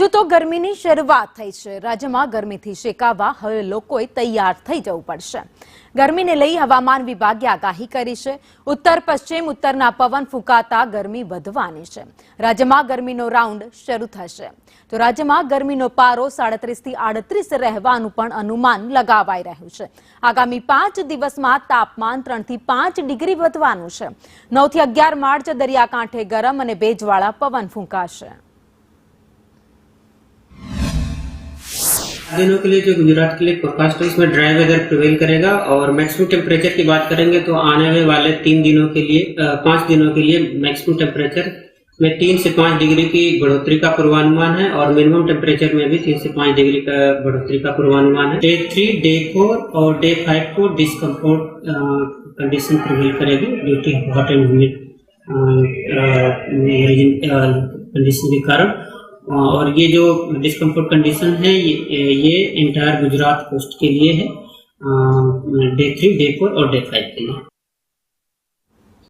હજુ તો ગરમીની શરૂઆત થઈ છે। રાજ્યમાં ગરમીથી શેકાવા હવે લોકોએ તૈયાર થઈ જવું પડશે। ગરમીને લઈ હવામાન વિભાગે આગાહી કરી છે। ઉત્તર પશ્ચિમ ઉત્તરના પવન ફૂંકાતા ગરમી વધવાની છે। રાજ્યમાં ગરમીનો રાઉન્ડ શરૂ થશે તો રાજ્યમાં ગરમીનો પારો 37 થી 38 રહેવાનું પણ અનુમાન લગાવાઈ રહ્યું છે। આગામી 5 દિવસમાં તાપમાન 3 થી 5 ડિગ્રી વધવાનું છે। 9 થી 11 માર્ચ દરિયાકાંઠે ગરમ અને ભેજવાળા પવન ફૂંકાશે। दिनों के लिए जो गुजरात के लिए फोरकास्ट है इसमें ड्राई वेदर प्रिवेल करेगा और मैक्सिमम टेम्परेचर की बात करेंगे तो आने वाले 5 दिनों के लिए मैक्सिमम टेम्परेचर में 3 से 5 डिग्री की बढ़ोतरी का पूर्वानुमान है और मिनिमम टेम्परेचर में भी 3 से 5 डिग्री का बढ़ोतरी का पूर्वानुमान है। डे 3, डे 4 और डे 5 को डिस्कम्फर्ट कंडीशन प्रिवेल करेगी due to hot and humid condition के कारण। और ये जो डिस्कम्फर्ट कंडीशन है ये एंटायर गुजरात कोस्ट के लिए है, डे 3, डे 4 और डे 5 के लिए।